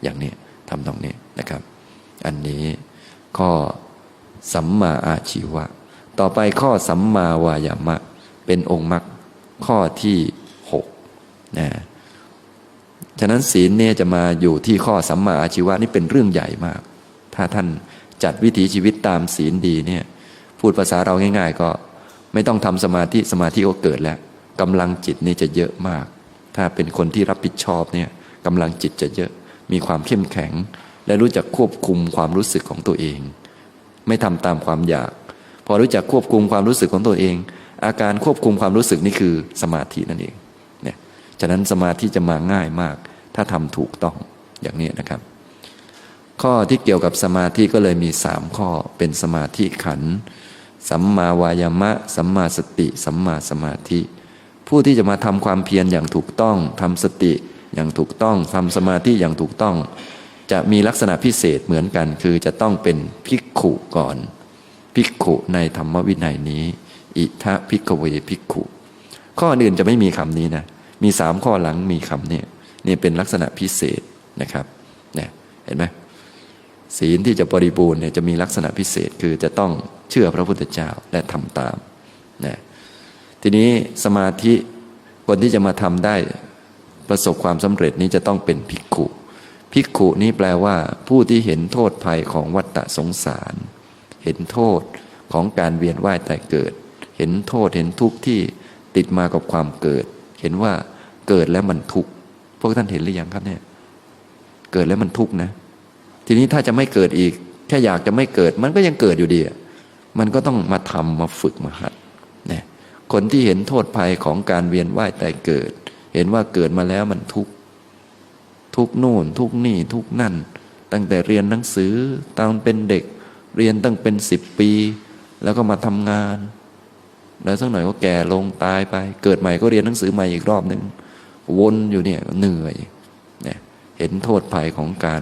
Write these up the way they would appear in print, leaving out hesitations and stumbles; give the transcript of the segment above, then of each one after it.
อย่างนี้ทำตรงนี้นะครับอันนี้ข้อสัมมาอาชีวะต่อไปข้อสัมมาวายามะเป็นองค์มรรคข้อที่6นะฉะนั้นศีลเนี่ยจะมาอยู่ที่ข้อสัมมาอาชีวะนี่เป็นเรื่องใหญ่มากถ้าท่านจัดวิถีชีวิตตามศีลดีเนี่ยพูดภาษาเราง่ายๆก็ไม่ต้องทำสมาธิก็เกิดแล้วกำลังจิตนี่จะเยอะมากถ้าเป็นคนที่รับผิดชอบเนี่ยกำลังจิตจะเยอะมีความเข้มแข็งและรู้จักควบคุมความรู้สึกของตัวเองไม่ทำตามความอยากพอรู้จักควบคุมความรู้สึกของตัวเองอาการควบคุมความรู้สึกนี่คือสมาธินั่นเองเนี่ยฉะนั้นสมาธิจะมาง่ายมากถ้าทำถูกต้องอย่างนี้นะครับข้อที่เกี่ยวกับสมาธิก็เลยมี3ข้อเป็นสมาธิขันธ์สัมมาวายามะสัมมาสติสัมมาสมาธิผู้ที่จะมาทำความเพียรอย่างถูกต้องทำสติอย่างถูกต้องทำสมาธิอย่างถูกต้องจะมีลักษณะพิเศษเหมือนกันคือจะต้องเป็นภิกขุก่อนภิกขุในธรรมวินัยนี้อิทะภิกขเวภิกขุข้ออื่นจะไม่มีคำนี้นะมี3ข้อหลังมีคำนี้นี่เป็นลักษณะพิเศษนะครับเนี่ยเห็นไหมศีลที่จะบริบูรณ์เนี่ยจะมีลักษณะพิเศษคือจะต้องเชื่อพระพุทธเจ้าและทำตามนะทีนี้สมาธิคนที่จะมาทำได้ประสบความสำเร็จนี้จะต้องเป็นภิกขุภิกขุนี้แปลว่าผู้ที่เห็นโทษภัยของวัฏฏะสงสารเห็นโทษของการเวียนว่ายตายเกิดเห็นโทษเห็นทุกข์ที่ติดมากับความเกิดเห็นว่าเกิดแล้วมันทุกข์พวกท่านเห็นหรือยังครับเนี่ยเกิดแล้วมันทุกข์นะทีนี้ถ้าจะไม่เกิดอีกแค่อยากจะไม่เกิดมันก็ยังเกิดอยู่ดีมันก็ต้องมาทำมาฝึกมาหัดเนี่ยคนที่เห็นโทษภัยของการเวียนว่ายตายเกิดเห็นว่าเกิดมาแล้วมันทุกข์ทุกนู่นทุกนี่ทุกนั่นตั้งแต่เรียนหนังสือตอนเป็นเด็กเรียนตั้งเป็น10 ปีแล้วก็มาทำงานแล้วสักหน่อยก็แก่ลงตายไปเกิดใหม่ก็เรียนหนังสือใหม่อีกรอบหนึ่งวนอยู่เนี่ยเหนื่อยเนี่ยเห็นโทษภัยของการ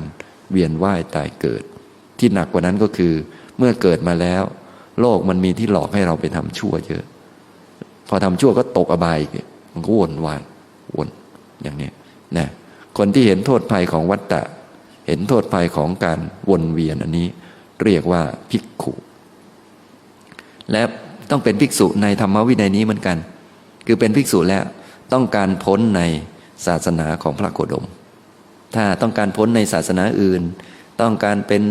เวียนว่ายตายเกิดที่หนักกว่านั้นก็คือเมื่อเกิดมาแล้วโลกมันมีที่หลอกให้เราไปทำชั่วเยอะพอทำชั่วก็ตกอบายมันก็วนวายวนอย่างนี้นะคนที่เห็นโทษภัยของวัฏฏะเห็นโทษภัยของการวนเวียนอันนี้เรียกว่าภิกขุและต้องเป็นภิกษุในธรรมวินัยนี้เหมือนกันคือเป็นภิกษุแล้วต้องการพ้นในศาสนาของพระโคดมถ้าต้องการพ้นในศาสนาอื่นต้องการเป็น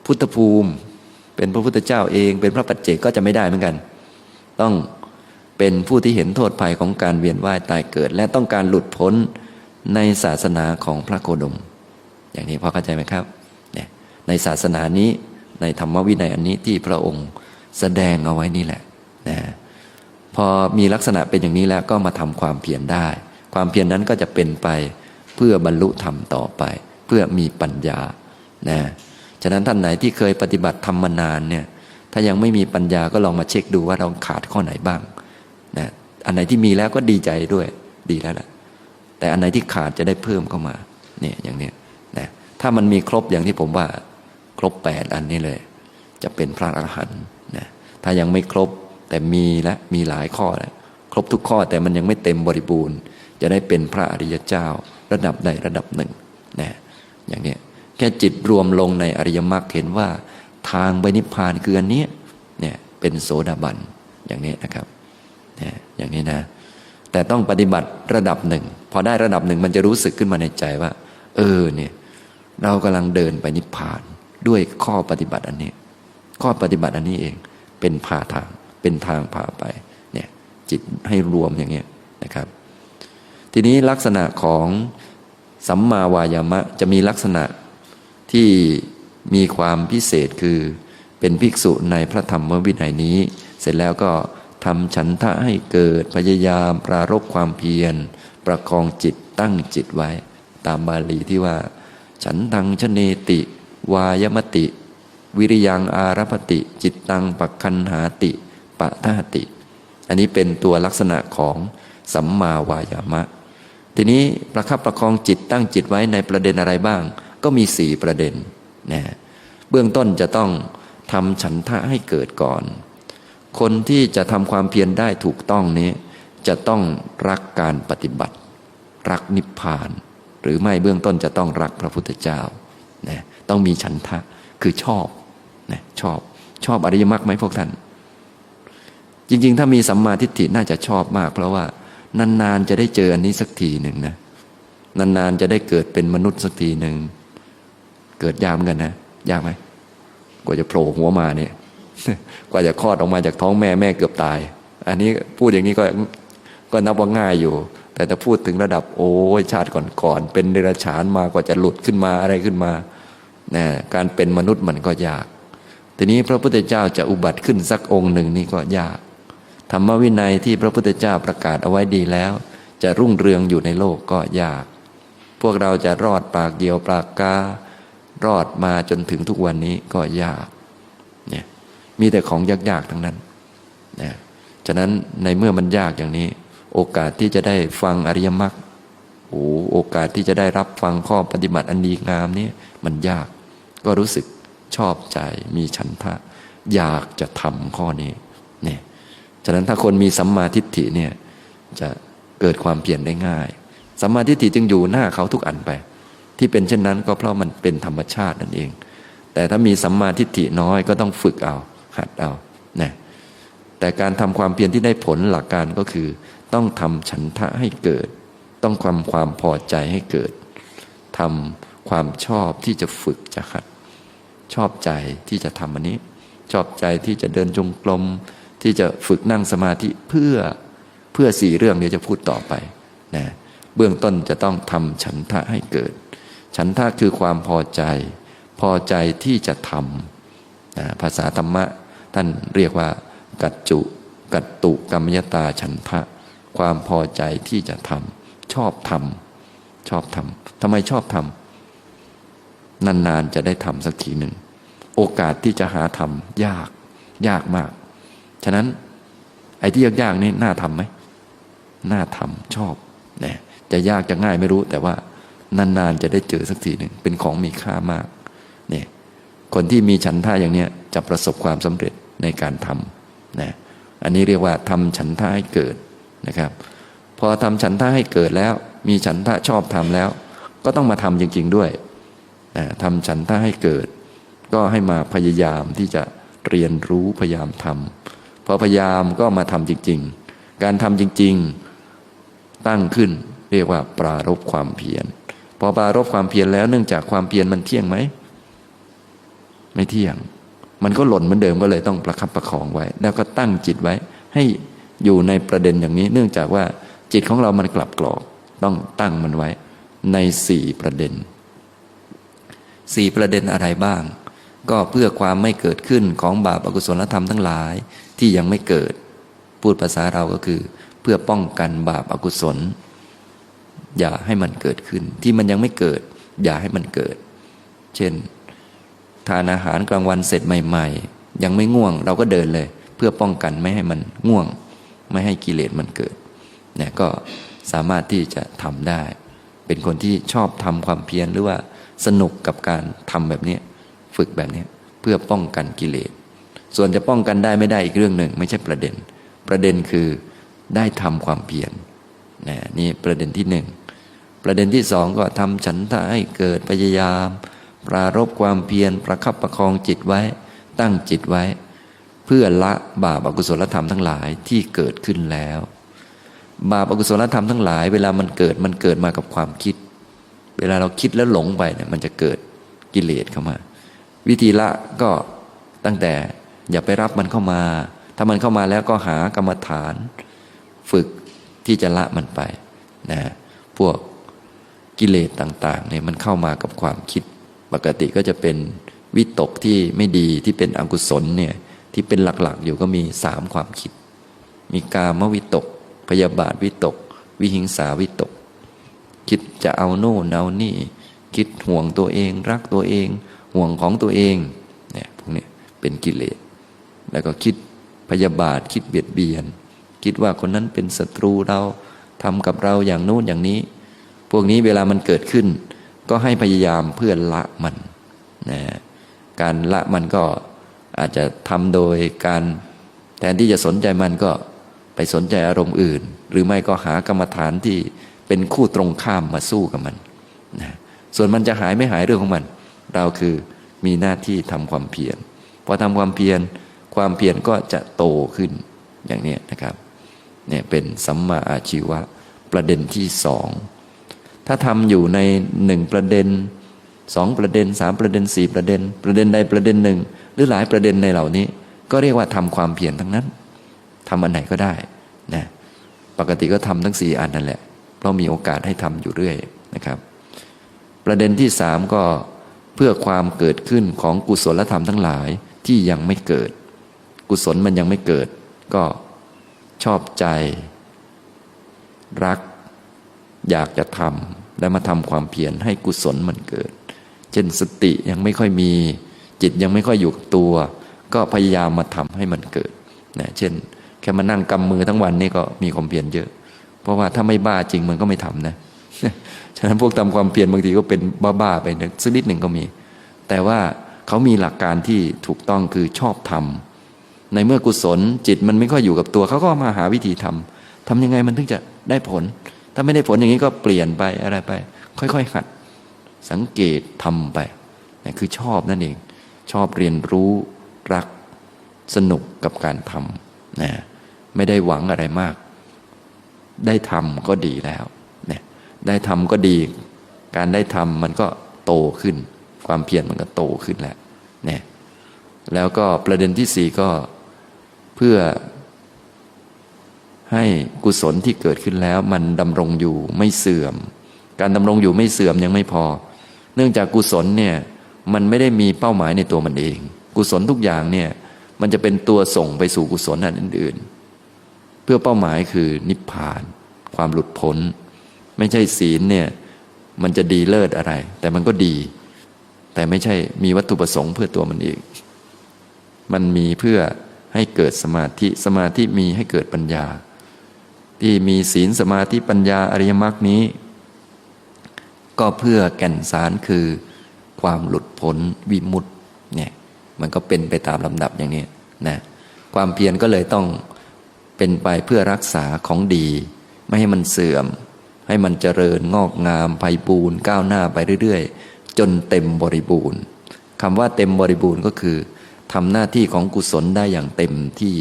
พุทธภูมิเป็นพระพุทธเจ้าเองเป็นพระปัจเจกก็จะไม่ได้เหมือนกันต้องเป็นผู้ที่เห็นโทษภัยของการเวียนว่ายตายเกิดและต้องการหลุดพ้นในศาสนาของพระโคดมอย่างนี้พอเข้าใจไหมครับเนี่ยในศาสนานี้ในธรรมวินัยอันนี้ที่พระองค์แสดงเอาไว้นี่แหละนะพอมีลักษณะเป็นอย่างนี้แล้วก็มาทำความเพียรได้ความเพียรนั้นก็จะเป็นไปเพื่อบรรลุธรรมต่อไปเพื่อมีปัญญานะฉะนั้นท่านไหนที่เคยปฏิบัติธรรมมานานเนี่ยถ้ายังไม่มีปัญญาก็ลองมาเช็คดูว่าเราขาดข้อไหนบ้างนะอันไหนที่มีแล้วก็ดีใจด้วยดีแล้วแหละแต่อันไหนที่ขาดจะได้เพิ่มเข้ามาเนี่ยอย่างนี้นะถ้ามันมีครบอย่างที่ผมว่าครบ8อันนี้เลยจะเป็นพระอรหันต์นะถ้ายังไม่ครบแต่มีและมีหลายข้อแล้วครบทุกข้อแต่มันยังไม่เต็มบริบูรณ์จะได้เป็นพระอริยเจ้าระดับใดระดับหนึ่งนะอย่างนี้แค่จิตรวมลงในอริยมรรคเห็นว่าทางไปนิพพานคืออันนี้เนี่ยเป็นโสดาบันอย่างนี้นะครับเนี่ยอย่างนี้นะแต่ต้องปฏิบัติระดับหนึ่งพอได้ระดับหนึ่งมันจะรู้สึกขึ้นมาในใจว่าเนี่ยเรากำลังเดินไปนิพพานด้วยข้อปฏิบัติอันนี้ข้อปฏิบัติอันนี้เองเป็นพาทางเป็นทางพาไปเนี่ยจิตให้รวมอย่างนี้นะครับทีนี้ลักษณะของสัมมาวายามะจะมีลักษณะที่มีความพิเศษคือเป็นภิกษุในพระธรรมวินัยนี้เสร็จแล้วก็ทำฉันทะให้เกิดพยายามปรารภความเพียรประคองจิตตั้งจิตไว้ตามบาลีที่ว่าฉันทังชเนติวายมติวิริยังอารพติจิตตังปักคันหาติปะทหติอันนี้เป็นตัวลักษณะของสัมมาวายามะทีนี้ประคับประคองจิตตั้งจิตไว้ในประเด็นอะไรบ้างก็มี4ประเด็นนะเบื้องต้นจะต้องทำฉันทะให้เกิดก่อนคนที่จะทำความเพียรได้ถูกต้องนี้จะต้องรักการปฏิบัติรักนิพพานห รือไม่เบื้องต้นจะต้องรักพระพุทธเจ้านะต้องมีฉันทะคือชอบนะชอบอริยมรรคไหมพวกท่านจริงๆถ้ามีสัมมาทิฏฐิน่าจะชอบมากเพราะว่านานๆจะได้เจออันนี้สักทีหนึ่งนะนานๆจะได้เกิดเป็นมนุษย์สักทีหนึ่งเกิดยากเหมือนกันนะยากไหมกว่าจะโผล่หัวมาเนี่ย กว่าจะคลอดออกมาจากท้องแม่เกือบตายอันนี้พูดอย่างนี้ก็นับว่าง่ายอยู่แต่ถ้าพูดถึงระดับโอ้ยชาติก่อนเป็นเดรัจฉานมากว่าจะหลุดขึ้นมาอะไรขึ้นมานะการเป็นมนุษย์มันก็ยากทีนี้พระพุทธเจ้าจะอุบัติขึ้นสักองค์หนึ่งนี่ก็ยากธรรมวินัยที่พระพุทธเจ้าประกาศเอาไว้ดีแล้วจะรุ่งเรืองอยู่ในโลกก็ยากพวกเราจะรอดปากเดียวปากการอดมาจนถึงทุกวันนี้ก็ยากเนี่ยมีแต่ของยากๆทั้งนั้นนะฉะนั้นในเมื่อมันยากอย่างนี้โอกาสที่จะได้ฟังอริยมรรคโอกาสที่จะได้รับฟังข้อปฏิบัติอันดีงามนี้มันยากก็รู้สึกชอบใจมีฉันทะอยากจะทำข้อนี้เนี่ยฉะนั้นถ้าคนมีสัมมาทิฏฐิเนี่ยจะเกิดความเพียรได้ง่ายสัมมาทิฏฐิจึงอยู่หน้าเขาทุกอันไปที่เป็นเช่นนั้นก็เพราะมันเป็นธรรมชาตินั่นเองแต่ถ้ามีสัมมาทิฏฐิน้อยก็ต้องฝึกเอาหัดเอานะแต่การทำความเพียรที่ได้ผลหลักการก็คือต้องทำฉันทะให้เกิดต้องความพอใจให้เกิดทำความชอบที่จะฝึกจะหัดชอบใจที่จะทำอันนี้ชอบใจที่จะเดินจงกรมที่จะฝึกนั่งสมาธิเพื่อ4 เรื่องนี้จะพูดต่อไปนะเบื้องต้นจะต้องทำฉันทะให้เกิดฉันทะคือความพอใจที่จะทำนะภาษาธรรมะท่านเรียกว่ากัตตุกรรมยตาฉันทะความพอใจที่จะทำชอบทำทำไมชอบทำนานๆจะได้ทำสักทีหนึ่งโอกาสที่จะหาทำยากมากฉะนั้นไอ้ที่ยากๆนี่น่าทำไหมน่าทำชอบนะจะยากจะง่ายไม่รู้แต่ว่านานๆจะได้เจอสักทีหนึ่งเป็นของมีค่ามากเนี่ยคนที่มีฉันทะอย่างเนี้ยจะประสบความสำเร็จในการทำนะอันนี้เรียกว่าทำฉันทะให้เกิดนะครับพอทำฉันทะให้เกิดแล้วมีฉันทะชอบทำแล้วก็ต้องมาทำจริงๆด้วยนะทำฉันทะให้เกิดก็ให้มาพยายามที่จะเรียนรู้พยายามทำพอพยายามก็มาทำจริงๆการทำจริงๆตั้งขึ้นเรียกว่าปรารภความเพียรพอปรารภความเพียรแล้วเนื่องจากความเพียรมันเที่ยงไหมไม่เที่ยงมันก็หล่นเหมือนเดิมก็เลยต้องประคับประคองไว้แล้วก็ตั้งจิตไว้ให้อยู่ในประเด็นอย่างนี้เนื่องจากว่าจิตของเรามันกลับกรอกต้องตั้งมันไว้ใน4 ประเด็น4 ประเด็นอะไรบ้างก็เพื่อความไม่เกิดขึ้นของบาปอกุศลธรรมทั้งหลายที่ยังไม่เกิดพูดภาษาเราก็คือเพื่อป้องกันบาปอกุศลอย่าให้มันเกิดขึ้นที่มันยังไม่เกิดอย่าให้มันเกิดเช่นทานอาหารกลางวันเสร็จใหม่ๆยังไม่ง่วงเราก็เดินเลยเพื่อป้องกันไม่ให้มันง่วงไม่ให้กิเลสมันเกิดเนี่ยก็สามารถที่จะทำได้เป็นคนที่ชอบทำความเพียรหรือว่าสนุกกับการทำแบบนี้ฝึกแบบนี้เพื่อป้องกันกิเลสส่วนจะป้องกันได้ไม่ได้อีกเรื่องหนึ่งไม่ใช่ประเด็นคือได้ทำความเพียรนี่ประเด็นที่1ประเด็นที่2ก็ทำฉันทะให้เกิดพยายามปรารภความเพียรประคับประคองจิตไว้ตั้งจิตไว้เพื่อละบาปอกุศลธรรมทั้งหลายที่เกิดขึ้นแล้วบาปอกุศลธรรมทั้งหลายเวลามันเกิดมากับความคิดเวลาเราคิดแล้วหลงไปเนี่ยมันจะเกิดกิเลสเข้ามาวิธีละก็ตั้งแต่อย่าไปรับมันเข้ามาถ้ามันเข้ามาแล้วก็หากรรมฐานฝึกที่จะละมันไปนะพวกกิเลสต่างๆเนี่ยมันเข้ามากับความคิดปกติก็จะเป็นวิตกที่ไม่ดีที่เป็นอกุศลเนี่ยที่เป็นหลักๆอยู่ก็มี3ความคิดมีกามวิตกพยาบาทวิตกวิหิงสาวิตกคิดจะเอาโน่นเอานี่คิดห่วงตัวเองรักตัวเองห่วงของตัวเองเนี่ยพวกนี้เป็นกิเลสแล้วก็คิดพยาบาทคิดเบียดเบียนคิดว่าคนนั้นเป็นศัตรูเราทำกับเราอย่างโน้นอย่างนี้พวกนี้เวลามันเกิดขึ้นก็ให้พยายามเพื่อละมันนะการละมันก็อาจจะทำโดยการแทนที่จะสนใจมันก็ไปสนใจอารมณ์อื่นหรือไม่ก็หากรรมฐานที่เป็นคู่ตรงข้ามมาสู้กับมัน นะส่วนมันจะหายไม่หายเรื่องของมันเราคือมีหน้าที่ทำความเพียรพอทำความเพียรก็จะโตขึ้นอย่างนี้นะครับเนี่ยเป็นสัมมาอาชีวะประเด็นที่สองถ้าทำอยู่ใน1ประเด็น2ประเด็น3ประเด็น4ประเด็นใดประเด็นหนึ่งหรือหลายประเด็นในเหล่านี้ก็เรียกว่าทำความเพียรทั้งนั้นทำอันไหนก็ได้นะปกติก็ทำทั้ง4อันนั่นแหละเพราะมีโอกาสให้ทำอยู่เรื่อยนะครับประเด็นที่3ก็เพื่อความเกิดขึ้นของกุศลธรรมทั้งหลายที่ยังไม่เกิดกุศลมันยังไม่เกิดก็ชอบใจรักอยากจะทำและมาทำความเพียรให้กุศลมันเกิดเช่นสติยังไม่ค่อยมีจิตยังไม่ค่อยอยู่กับตัวก็พยายามมาทำให้มันเกิดนะเช่นแค่มานั่งกำมือทั้งวันนี่ก็มีความเพียรเยอะเพราะว่าถ้าไม่บ้าจริงมันก็ไม่ทำนะฉะนั้นพวกทำความเพียรบางทีก็เป็นบ้าๆไปสักนิดหนึ่งก็มีแต่ว่าเขามีหลักการที่ถูกต้องคือชอบทำในเมื่อกุศลจิตมันไม่ค่อยอยู่กับตัวเขาก็มาหาวิธีทำยังไงมันถึงจะได้ผลถ้าไม่ได้ผลอย่างนี้ก็เปลี่ยนไปอะไรไปค่อยๆหัดสังเกตทำไปนี่คือชอบนั่นเองชอบเรียนรู้รักสนุกกับการทำนะไม่ได้หวังอะไรมากได้ทำก็ดีแล้วเนี่ยได้ทำก็ดีการได้ทำมันก็โตขึ้นความเพียรมันก็โตขึ้นแล้วเนี่ยแล้วก็ประเด็นที่4ก็เพื่อให้กุศลที่เกิดขึ้นแล้วมันดำรงอยู่ไม่เสื่อมการดำรงอยู่ไม่เสื่อมยังไม่พอเนื่องจากกุศลเนี่ยมันไม่ได้มีเป้าหมายในตัวมันเองกุศลทุกอย่างเนี่ยมันจะเป็นตัวส่งไปสู่กุศลอันอื่นๆเพื่อเป้าหมายคือนิพพานความหลุดพ้นไม่ใช่ศีลเนี่ยมันจะดีเลิศอะไรแต่มันก็ดีแต่ไม่ใช่มีวัตถุประสงค์เพื่อตัวมันเองมันมีเพื่อให้เกิดสมาธิมีให้เกิดปัญญาที่มีศีลสมาธิปัญญาอริยมรรคนี้ก็เพื่อแก่นสารคือความหลุดพ้นวิมุตติเนี่ยมันก็เป็นไปตามลำดับอย่างนี้นะความเพียรก็เลยต้องเป็นไปเพื่อรักษาของดีไม่ให้มันเสื่อมให้มันเจริญงอกงามไพบูรย์ก้าวหน้าไปเรื่อยๆจนเต็มบริบูรณ์คำว่าเต็มบริบูรณ์ก็คือทำหน้าที่ของกุศลได้อย่างเต็มที่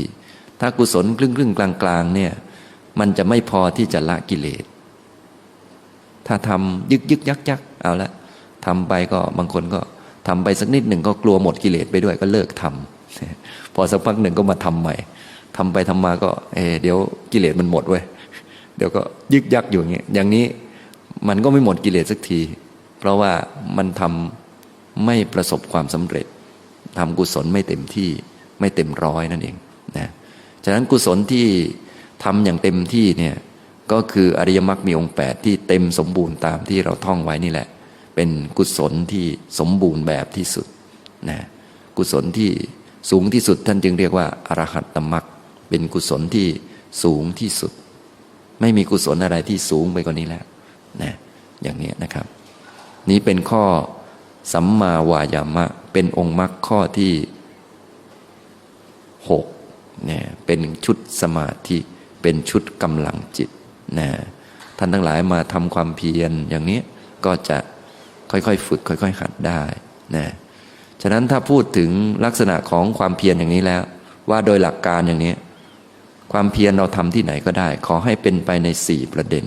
ถ้ากุศลครึ่งๆกลางๆเนี่ยมันจะไม่พอที่จะละกิเลสถ้าทำยึกยักเอาละทำไปก็บางคนก็ทำไปสักนิดหนึ่งก็กลัวหมดกิเลสไปด้วยก็เลิกทำพอสักพักหนึ่งก็มาทำใหม่ทำไปทำมาก็เดี๋ยวกิเลสมันหมดเว้ยเดี๋ยวก็ยึกยักอยู่อย่างนี้มันก็ไม่หมดกิเลสสักทีเพราะว่ามันทำไม่ประสบความสำเร็จทำกุศลไม่เต็มที่ไม่เต็มร้อยนั่นเองนะฉะนั้นกุศลที่ทำอย่างเต็มที่เนี่ยก็คืออริยมรรคมีองค์8ที่เต็มสมบูรณ์ตามที่เราท่องไว้นี่แหละเป็นกุศลที่สมบูรณ์แบบที่สุดนะกุศลที่สูงที่สุดท่านจึงเรียกว่าอรหัตตมรรคเป็นกุศลที่สูงที่สุดไม่มีกุศลอะไรที่สูงไปกว่านี้แล้วนะอย่างนี้นะครับนี้เป็นข้อสัมมาวายามะเป็นองค์มรรคข้อที่6เนี่ยเป็นชุดสมาธิเป็นชุดกำลังจิตนะท่านทั้งหลายมาทำความเพียรอย่างนี้ก็จะค่อยๆฝึกค่อยๆหัดได้นะฉะนั้นถ้าพูดถึงลักษณะของความเพียรอย่างนี้แล้วว่าโดยหลักการอย่างนี้ความเพียรเราทำที่ไหนก็ได้ขอให้เป็นไปใน4ประเด็น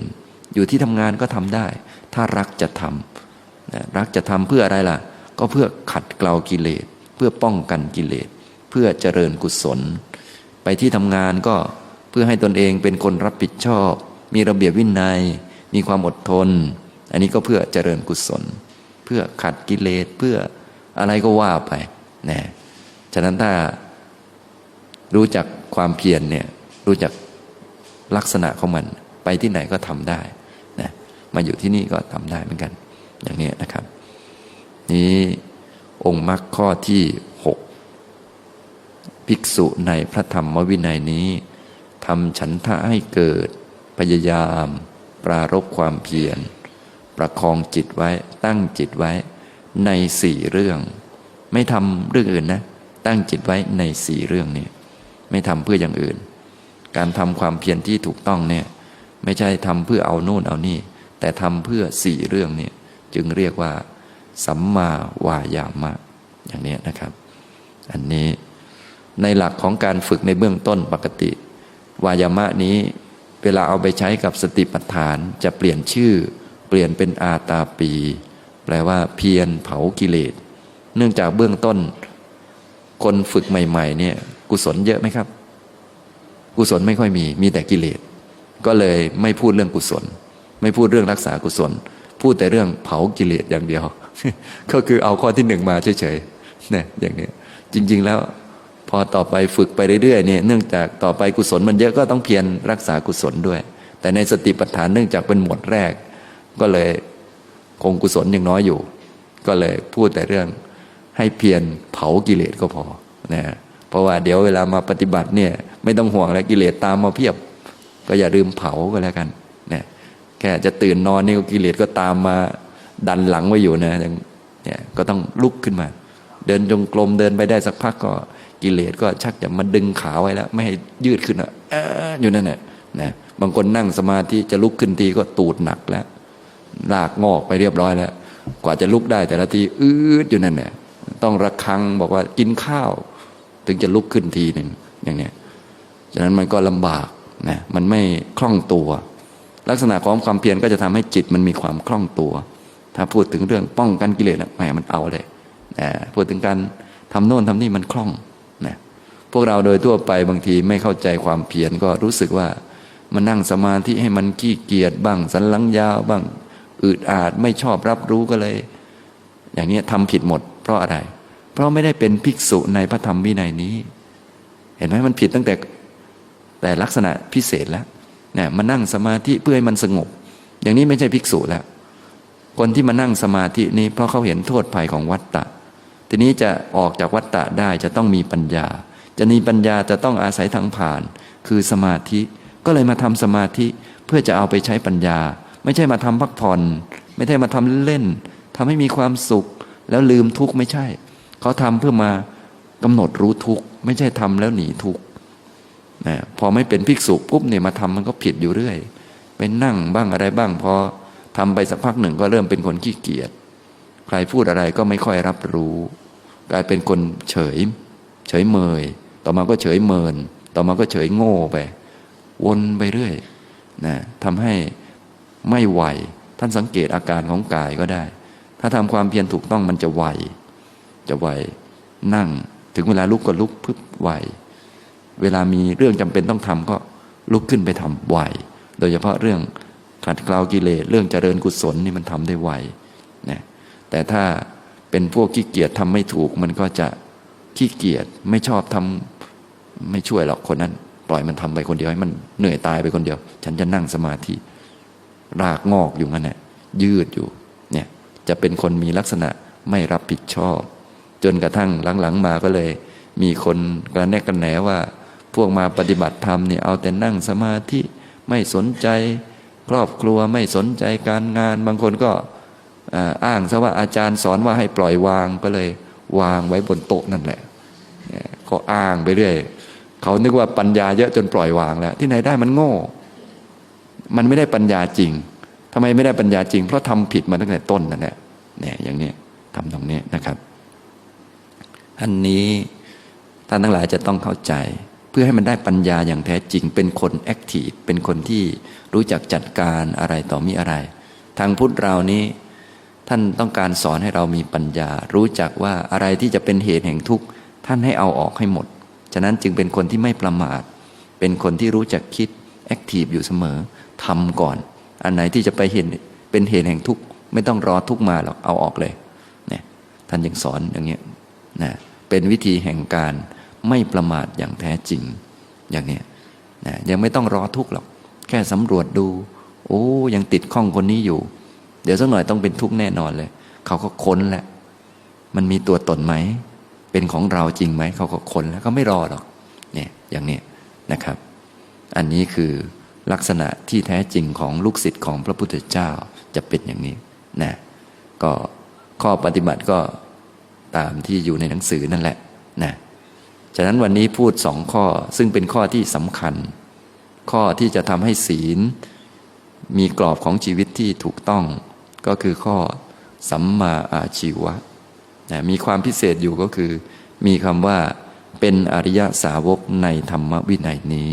อยู่ที่ทำงานก็ทำได้ถ้ารักจะทำนะรักจะทำเพื่ออะไรล่ะก็เพื่อขัดเกลากิเลสเพื่อป้องกันกิเลสเพื่อเจริญกุศลไปที่ทำงานก็เพื่อให้ตนเองเป็นคนรับผิดชอบมีระเบียบวินัยมีความอดทนอันนี้ก็เพื่อเจริญกุศลเพื่อขัดกิเลสเพื่ออะไรก็ว่าไปนะฉะนั้นถ้ารู้จักความเพียรเนี่ยรู้จักลักษณะของมันไปที่ไหนก็ทำได้นะมาอยู่ที่นี่ก็ทำได้เหมือนกันอย่างนี้นะครับนี้องค์มรรคข้อที่6ภิกษุในพระธรรมวินัยนี้ทำฉันทะให้เกิดพยายามปรารภความเพียรประคองจิตไว้ตั้งจิตไว้ใน4เรื่องไม่ทำเรื่องอื่นนะตั้งจิตไว้ใน4เรื่องนี้ไม่ทำเพื่ออย่างอื่นการทำความเพียรที่ถูกต้องเนี่ยไม่ใช่ทำเพื่อเอาโน่นเอานี่แต่ทำเพื่อ4เรื่องนี้ จึงเรียกว่าสัมมาวายามะอย่างนี้นะครับ อันนี้ในหลักของการฝึกในเบื้องต้นปกติ วายามะนี้เวลาเอาไปใช้กับสติปัฏฐานจะเปลี่ยนชื่อเปลี่ยนเป็นอาตาปีแปลว่าเพียรเผากิเลสเนื่องจากเบื้องต้นคนฝึกใหม่ๆเนี่ยกุศลเยอะไหมครับกุศลไม่ค่อยมีแต่กิเลสก็เลยไม่พูดเรื่องกุศลไม่พูดเรื่องรักษากุศลพูดแต่เรื่องเผากิเลสอย่างเดียว ก็คือเอาข้อที่หนึ่งมาเฉยๆเนี่ยอย่างนี้จริงๆแล้วพอต่อไปฝึกไปเรื่อยๆเนี่ยเนื่องจากต่อไปกุศลมันเยอะก็ต้องเพียรรักษากุศลด้วยแต่ในสติปัฏฐานเนื่องจากเป็นหมวดแรกก็เลยคงกุศลยังน้อยอยู่ก็เลยพูดแต่เรื่องให้เพียรเผากิเลสก็พอนะเพราะว่าเดี๋ยวเวลามาปฏิบัติเนี่ยไม่ต้องห่วงแล้วกิเลสตามมาเพียบก็อย่าลืมเผาก็แล้วกันนะแค่จะตื่นนอนนี่ก็กิเลสก็ตามมาดันหลังไว้อยู่นะเนี่ยก็ต้องลุกขึ้นมาเดินจงกรมเดินไปได้สักพักก็กิเลสก็ชักจะมาดึงขาไว้แล้วไม่ให้ยืดขึ้นอยู่นั่นแหละนะบางคนนั่งสมาธิจะลุกขึ้นทีก็ตูดหนักแล้วลากงอกไปเรียบร้อยแล้วกว่าจะลุกได้แต่ละทีอยู่นั่นแหละต้องระฆังบอกว่ากินข้าวถึงจะลุกขึ้นทีหนึ่งอย่างเนี้ยฉะนั้นมันก็ลำบากนะมันไม่คล่องตัวลักษณะของความเพียรก็จะทำให้จิตมันมีความคล่องตัวถ้าพูดถึงเรื่องป้องกันกิเลสแหมมันเอาเลยนะพูดถึงการทำโน่นทำนี่มันคล่องนะพวกเราโดยทั่วไปบางทีไม่เข้าใจความเพียรก็รู้สึกว่ามันนั่งสมาธิให้มันขี้เกียจบ้างสันหลังยาวบ้างอึดอัดไม่ชอบรับรู้ก็เลยอย่างนี้ทำผิดหมดเพราะอะไรเพราะไม่ได้เป็นภิกษุในพระธรรมวินัยนี้เห็นไหมมันผิดตั้งแต่ลักษณะพิเศษแล้วเนี่ยมานั่งสมาธิเพื่อให้มันสงบอย่างนี้ไม่ใช่ภิกษุแล้วคนที่มานั่งสมาธินี้เพราะเขาเห็นโทษภัยของวัฏฏะทีนี้จะออกจากวัฏฏะได้จะต้องมีปัญญาจะมีปัญญาจะต้องอาศัยทางผ่านคือสมาธิก็เลยมาทำสมาธิเพื่อจะเอาไปใช้ปัญญาไม่ใช่มาทำพักผ่อนไม่ใช่มาทำเล่นทำให้มีความสุขแล้วลืมทุกข์ไม่ใช่เขาทำเพื่อมากำหนดรู้ทุกข์ไม่ใช่ทำแล้วหนีทุกข์นะพอไม่เป็นภิกษุปุ๊บเนี่ยมาทำมันก็ผิดอยู่เรื่อยไปนั่งบ้างอะไรบ้างพอทำไปสักพักหนึ่งก็เริ่มเป็นคนขี้เกียจใครพูดอะไรก็ไม่ค่อยรับรู้กลายเป็นคนเฉยเมยต่อมาก็เฉยเมินต่อมาก็เฉยโง่ไปวนไปเรื่อยนะทำให้ไม่ไวท่านสังเกตอาการของกายก็ได้ถ้าทำความเพียรถูกต้องมันจะไวนั่งถึงเวลาลุกก็ลุกพึบไวเวลามีเรื่องจำเป็นต้องทำก็ลุกขึ้นไปทำไวโดยเฉพาะเรื่องขัดเกลากิเลสเรื่องเจริญกุศลนี่มันทำได้ไวนะแต่ถ้าเป็นพวกขี้เกียจทำไม่ถูกมันก็จะขี้เกียจไม่ชอบทำไม่ช่วยหรอกคนนั้นปล่อยมันทำไปคนเดียวให้มันเหนื่อยตายไปคนเดียวฉันจะนั่งสมาธิรากงอกอยู่งั้นแหละยืดอยู่เนี่ยจะเป็นคนมีลักษณะไม่รับผิดชอบจนกระทั่งหลังๆมาก็เลยมีคนกระแนกกระแหนว่าพวกมาปฏิบัติธรรมเนี่ยเอาแต่นั่งสมาธิไม่สนใจครอบครัวไม่สนใจการงานบางคนก็อ้างซะว่าอาจารย์สอนว่าให้ปล่อยวางก็เลยวางไว้บนโต๊ะนั่นแหละก็อ้างไปเรื่อยเขานึกว่าปัญญาเยอะจนปล่อยวางแล้วที่ไหนได้มันโง่มันไม่ได้ปัญญาจริงทำไมไม่ได้ปัญญาจริงเพราะทำผิดมาตั้งแต่ต้นนั่นแหละเนี่ยอย่างนี้ทำตรงนี้นะครับอันนี้ท่านทั้งหลายจะต้องเข้าใจเพื่อให้มันได้ปัญญาอย่างแท้จริงเป็นคนแอคทีฟเป็นคนที่รู้จักจัดการอะไรต่อมีอะไรทางพุทธเรานี้ท่านต้องการสอนให้เรามีปัญญารู้จักว่าอะไรที่จะเป็นเหตุแห่งทุกข์ท่านให้เอาออกให้หมดฉะนั้นจึงเป็นคนที่ไม่ประมาทเป็นคนที่รู้จักคิดแอคทีฟอยู่เสมอทำก่อนอันไหนที่จะไปเห็นเป็นเหตุแห่งทุกข์ไม่ต้องรอทุกข์มาหรอกเอาออกเลยเนี่ยท่านยังสอนอย่างเงี้ยนะเป็นวิธีแห่งการไม่ประมาทอย่างแท้จริงอย่างนี้นะยังไม่ต้องรอทุกข์หรอกแค่สำรวจดูโอ้ยังติดข้องคนนี้อยู่เดี๋ยวสักหน่อยต้องเป็นทุกข์แน่นอนเลยเขาก็ค้นแหละมันมีตัวตนไหมเป็นของเราจริงไหมเขาก็ค้นแล้วเขาไม่รอหรอกเนี่ยอย่างนี้นะครับอันนี้คือลักษณะที่แท้จริงของลูกศิษย์ของพระพุทธเจ้าจะเป็นอย่างนี้นะก็ข้อปฏิบัติก็ตามที่อยู่ในหนังสือนั่นแหละนะฉะนั้นวันนี้พูด2ข้อซึ่งเป็นข้อที่สำคัญข้อที่จะทำให้ศีลมีกรอบของชีวิตที่ถูกต้องก็คือข้อ สัมมาอาชีวะนะมีความพิเศษอยู่ก็คือมีคำว่าเป็นอริยสาวกในธรรมวินัยนี้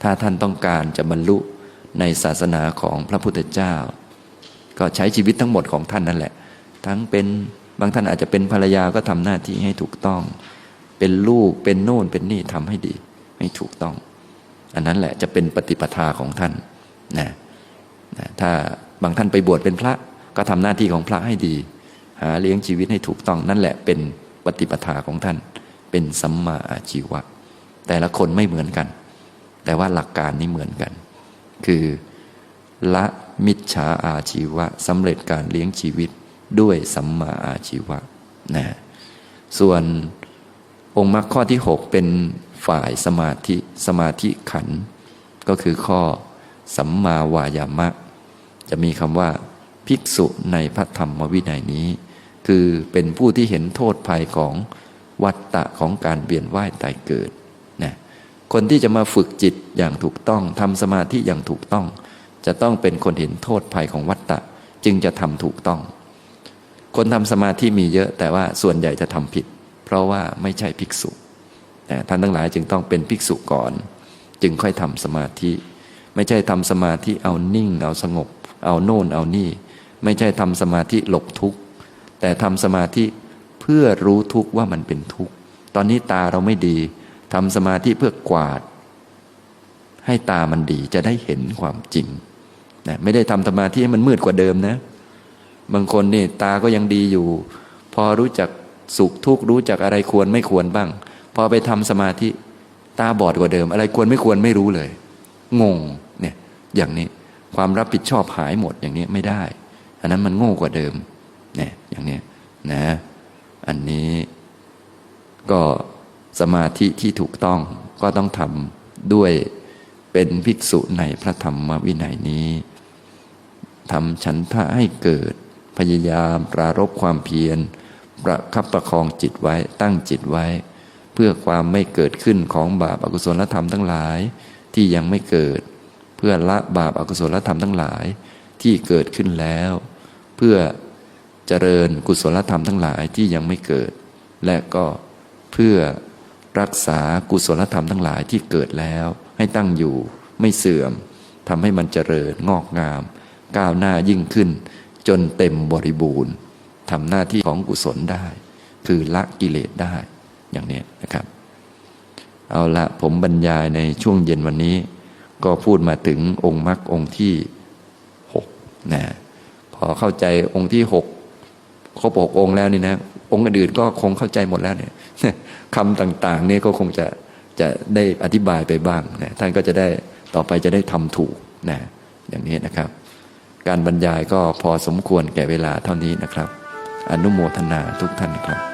ถ้าท่านต้องการจะบรรลุในศาสนาของพระพุทธเจ้าก็ใช้ชีวิตทั้งหมดของท่านนั่นแหละทั้งเป็นบางท่านอาจจะเป็นภรรยาก็ทำหน้าที่ให้ถูกต้องเป็นลูกเป็นโน่นเป็นนี่ทำให้ดีให้ถูกต้องอันนั้นแหละจะเป็นปฏิปทาของท่านนะถ้าบางท่านไปบวชเป็นพระก็ทำหน้าที่ของพระให้ดีหาเลี้ยงชีวิตให้ถูกต้องนั่นแหละเป็นปฏิปทาของท่านเป็นสัมมาอาชีวะแต่ละคนไม่เหมือนกันแต่ว่าหลักการนี้เหมือนกันคือละมิจฉาอาชีวะสำเร็จการเลี้ยงชีวิตด้วยสัมมาอาชีวะนะส่วนองค์มรรคข้อที่6เป็นฝ่ายสมาธิขันธ์ก็คือข้อสัมมาวายามะจะมีคำว่าภิกษุในพระธรรมวินัยนี้คือเป็นผู้ที่เห็นโทษภัยของวัฏฏะของการเวียนว่ายตายเกิดนะคนที่จะมาฝึกจิตอย่างถูกต้องทำสมาธิอย่างถูกต้องจะต้องเป็นคนเห็นโทษภัยของวัฏฏะจึงจะทำถูกต้องคนทำสมาธิมีเยอะแต่ว่าส่วนใหญ่จะทำผิดเพราะว่าไม่ใช่ภิกษุท่านทั้งหลายจึงต้องเป็นภิกษุก่อนจึงค่อยทำสมาธิไม่ใช่ทำสมาธิเอานิ่งเอาสงบเอาโน่นเอานี่ไม่ใช่ทำสมาธิหลบทุกข์แต่ทำสมาธิเพื่อรู้ทุกข์ว่ามันเป็นทุกข์ตอนนี้ตาเราไม่ดีทำสมาธิเพื่อกวาดให้ตามันดีจะได้เห็นความจริงนะไม่ได้ทำสมาธิให้มันมืดกว่าเดิมนะบางคนนี่ตาก็ยังดีอยู่พอรู้จักสุขทุกข์รู้จักอะไรควรไม่ควรบ้างพอไปทำสมาธิตาบอดกว่าเดิมอะไรควรไม่ควรไม่รู้เลยงงเนี่ยอย่างนี้ความรับผิดชอบหายหมดอย่างนี้ไม่ได้อันนั้นมันโง่กว่าเดิมเนี่ยอย่างนี้นะอันนี้ก็สมาธิที่ถูกต้องก็ต้องทำด้วยเป็นภิกษุในพระธรรมวินัยนี้ทำฉันทะให้เกิดพยายามปรารภความเพียรประคับประคองจิตไว้ตั้งจิตไว้เพื่อความไม่เกิดขึ้นของบาปอกุศลธรรมทั้งหลายที่ยังไม่เกิดเพื่อละบาปอกุศลธรรมทั้งหลายที่เกิดขึ้นแล้วเพื่อเจริญกุศลธรรมทั้งหลายที่ยังไม่เกิดและก็เพื่อรักษากุศลธรรมทั้งหลายที่เกิดแล้วให้ตั้งอยู่ไม่เสื่อมทำให้มันเจริญงอกงามก้าวหน้ายิ่งขึ้นจนเต็มบริบูรณ์ทำหน้าที่ของกุศลได้คือละกิเลสได้อย่างนี้นะครับเอาละผมบรรยายในช่วงเย็นวันนี้ก็พูดมาถึงองค์มรรคองค์ที่6นะพอเข้าใจองค์ที่6ครบ6องค์แล้วนี่นะองค์อื่นก็คงเข้าใจหมดแล้วเนี่ยคำต่างๆนี่ก็คงจะได้อธิบายไปบ้างนะท่านก็จะได้ต่อไปจะได้ทำถูกนะอย่างนี้นะครับการบรรยายก็พอสมควรแก่เวลาเท่านี้นะครับอนุโมทนาทุกท่านครับ